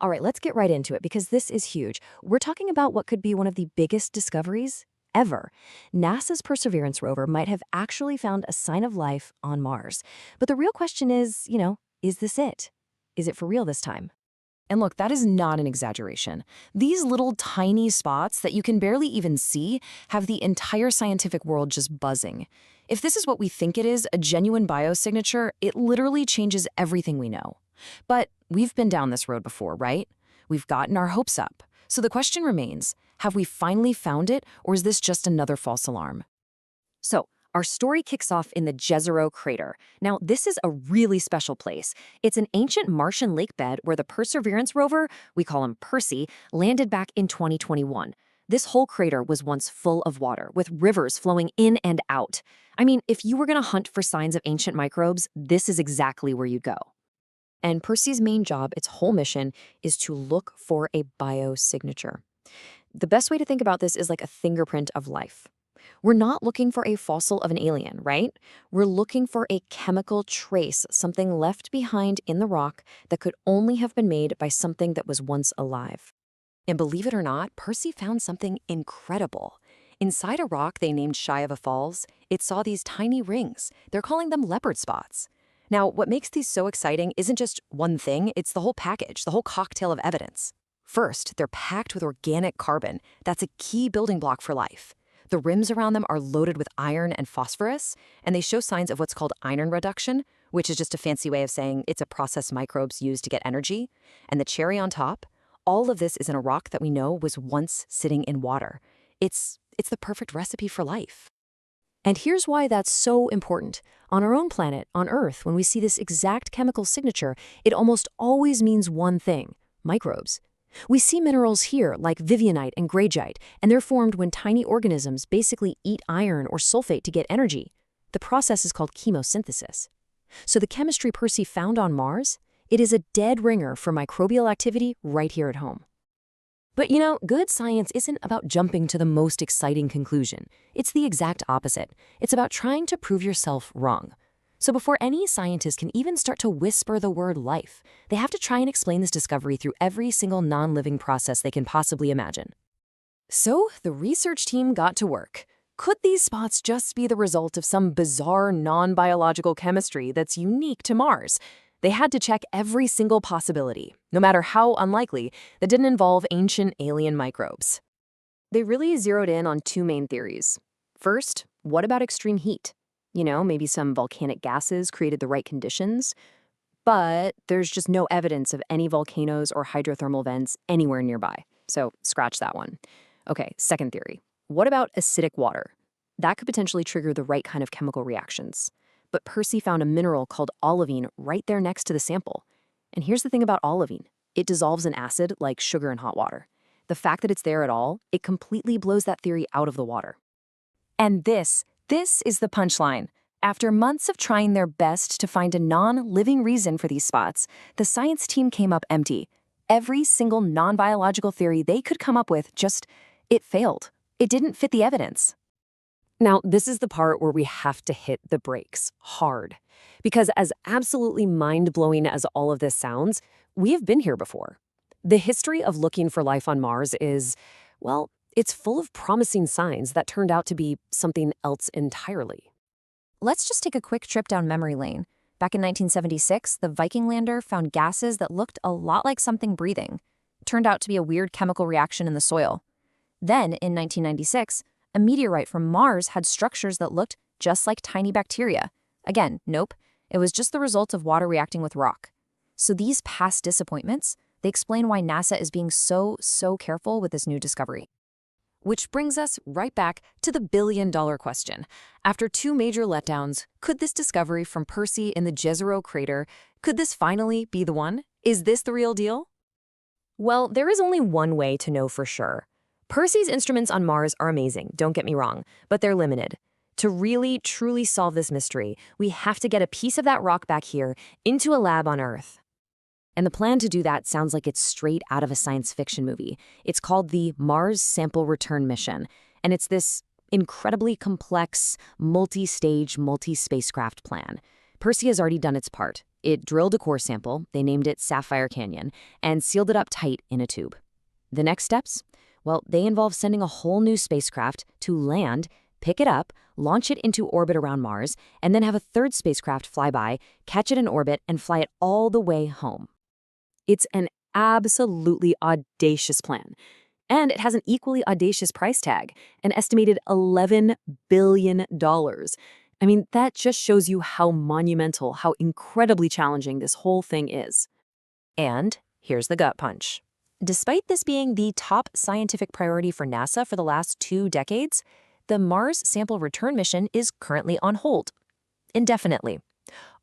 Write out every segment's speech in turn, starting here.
All right, let's get right into it because this is huge. We're talking about what could be one of the biggest discoveries ever. NASA's Perseverance rover might have actually found a sign of life on Mars. But the real question is, is this it? Is it for real this time? And look, that is not an exaggeration. These little tiny spots that you can barely even see have the entire scientific world just buzzing. If this is what we think it is, a genuine biosignature, it literally changes everything we know. But we've been down this road before, right? We've gotten our hopes up. So the question remains, have we finally found it, or is this just another false alarm? So, our story kicks off in the Jezero crater. Now, this is a really special place. It's an ancient Martian lake bed where the Perseverance rover, we call him Percy, landed back in 2021. This whole crater was once full of water, with rivers flowing in and out. I mean, if you were going to hunt for signs of ancient microbes, this is exactly where you'd go. And Percy's main job, its whole mission, is to look for a biosignature. The best way to think about this is like a fingerprint of life. We're not looking for a fossil of an alien, right? We're looking for a chemical trace, something left behind in the rock that could only have been made by something that was once alive. And believe it or not, Percy found something incredible. Inside a rock they named Cheyava Falls, it saw these tiny rings. They're calling them leopard spots. Now, what makes these so exciting isn't just one thing, it's the whole package, the whole cocktail of evidence. First, they're packed with organic carbon. That's a key building block for life. The rims around them are loaded with iron and phosphorus, and they show signs of what's called iron reduction, which is just a fancy way of saying it's a process microbes use to get energy. And the cherry on top, all of this is in a rock that we know was once sitting in water. It's the perfect recipe for life. And here's why that's so important. On our own planet, on Earth, when we see this exact chemical signature, it almost always means one thing: microbes. We see minerals here like vivianite and gragite, and they're formed when tiny organisms basically eat iron or sulfate to get energy. The process is called chemosynthesis. So the chemistry Percy found on Mars, it is a dead ringer for microbial activity right here at home. But good science isn't about jumping to the most exciting conclusion. It's the exact opposite. It's about trying to prove yourself wrong. So before any scientist can even start to whisper the word life, they have to try and explain this discovery through every single non-living process they can possibly imagine. So the research team got to work. Could these spots just be the result of some bizarre non-biological chemistry that's unique to Mars? They had to check every single possibility, no matter how unlikely, that didn't involve ancient alien microbes. They really zeroed in on two main theories. First, what about extreme heat? Maybe some volcanic gases created the right conditions, but there's just no evidence of any volcanoes or hydrothermal vents anywhere nearby. So scratch that one. Okay, second theory. What about acidic water? That could potentially trigger the right kind of chemical reactions. But Percy found a mineral called olivine right there next to the sample. And here's the thing about olivine. It dissolves in acid like sugar in hot water. The fact that it's there at all, it completely blows that theory out of the water. And this is the punchline. After months of trying their best to find a non-living reason for these spots, the science team came up empty. Every single non-biological theory they could come up with it failed. It didn't fit the evidence. Now, this is the part where we have to hit the brakes hard. Because as absolutely mind-blowing as all of this sounds, we have been here before. The history of looking for life on Mars is, well, it's full of promising signs that turned out to be something else entirely. Let's just take a quick trip down memory lane. Back in 1976, the Viking lander found gases that looked a lot like something breathing. Turned out to be a weird chemical reaction in the soil. Then, in 1996, a meteorite from Mars had structures that looked just like tiny bacteria. Again, nope, it was just the result of water reacting with rock. So these past disappointments, they explain why NASA is being so careful with this new discovery. Which brings us right back to the billion-dollar question. After two major letdowns, could this discovery from Percy in the Jezero crater, could this finally be the one? Is this the real deal? Well, there is only one way to know for sure. Percy's instruments on Mars are amazing, don't get me wrong, but they're limited. To really, truly solve this mystery, we have to get a piece of that rock back here into a lab on Earth. And the plan to do that sounds like it's straight out of a science fiction movie. It's called the Mars Sample Return Mission, and it's this incredibly complex, multi-stage, multi-spacecraft plan. Percy has already done its part. It drilled a core sample, they named it Sapphire Canyon, and sealed it up tight in a tube. The next steps? Well, they involve sending a whole new spacecraft to land, pick it up, launch it into orbit around Mars, and then have a third spacecraft fly by, catch it in orbit, and fly it all the way home. It's an absolutely audacious plan. And it has an equally audacious price tag, an estimated $11 billion. I mean, that just shows you how monumental, how incredibly challenging this whole thing is. And here's the gut punch. Despite this being the top scientific priority for NASA for the last 2 decades, the Mars sample return mission is currently on hold, indefinitely,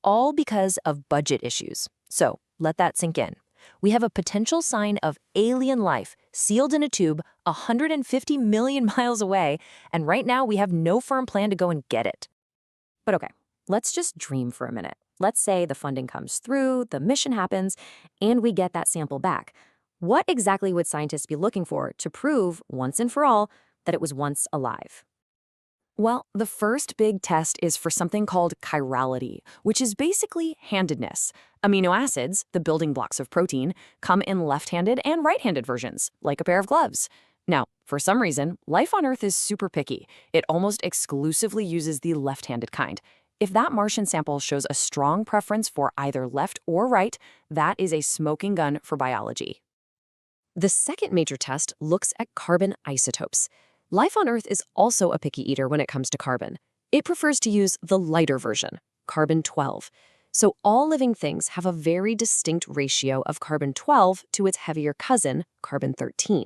all because of budget issues. So let that sink in. We have a potential sign of alien life sealed in a tube 150 million miles away, and right now we have no firm plan to go and get it. But okay, let's just dream for a minute. Let's say the funding comes through, the mission happens, and we get that sample back. What exactly would scientists be looking for to prove, once and for all, that it was once alive? Well, the first big test is for something called chirality, which is basically handedness. Amino acids, the building blocks of protein, come in left-handed and right-handed versions, like a pair of gloves. Now, for some reason, life on Earth is super picky. It almost exclusively uses the left-handed kind. If that Martian sample shows a strong preference for either left or right, that is a smoking gun for biology. The second major test looks at carbon isotopes. Life on Earth is also a picky eater when it comes to carbon. It prefers to use the lighter version, carbon-12. So all living things have a very distinct ratio of carbon-12 to its heavier cousin, carbon-13.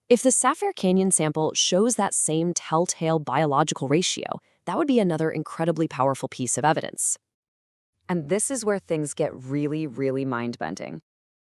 If the Sapphire Canyon sample shows that same telltale biological ratio, that would be another incredibly powerful piece of evidence. And this is where things get really, really mind-bending.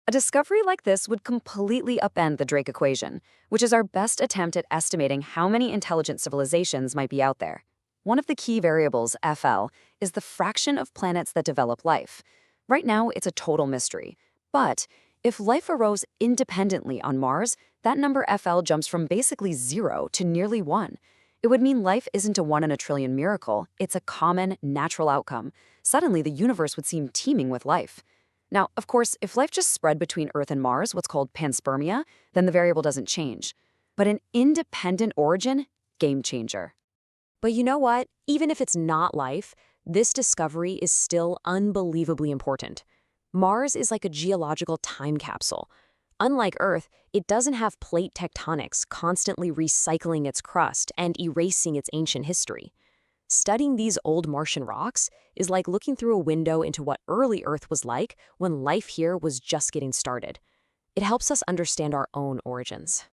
A discovery like this would completely upend the Drake equation, which is our best attempt at estimating how many intelligent civilizations might be out there. One of the key variables, FL, is the fraction of planets that develop life. Right now, it's a total mystery. But if life arose independently on Mars, that number FL jumps from basically 0 to nearly 1. It would mean life isn't a 1 in a trillion miracle, it's a common, natural outcome. Suddenly, the universe would seem teeming with life. Now, of course, if life just spread between Earth and Mars, what's called panspermia, then the variable doesn't change. But an independent origin, game changer. But you know what? Even if it's not life, this discovery is still unbelievably important. Mars is like a geological time capsule. Unlike Earth, it doesn't have plate tectonics constantly recycling its crust and erasing its ancient history. Studying these old Martian rocks is like looking through a window into what early Earth was like when life here was just getting started. It helps us understand our own origins.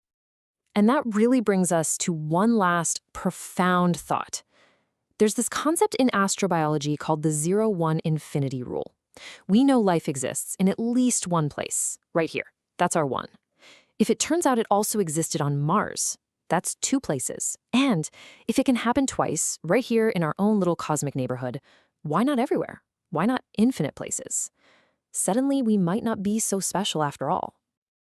And that really brings us to one last profound thought. There's this concept in astrobiology called the 0-1 infinity rule. We know life exists in at least one place, right here. That's our 1. If it turns out it also existed on Mars, that's 2 places. And if it can happen twice, right here in our own little cosmic neighborhood, why not everywhere? Why not infinite places? Suddenly, we might not be so special after all.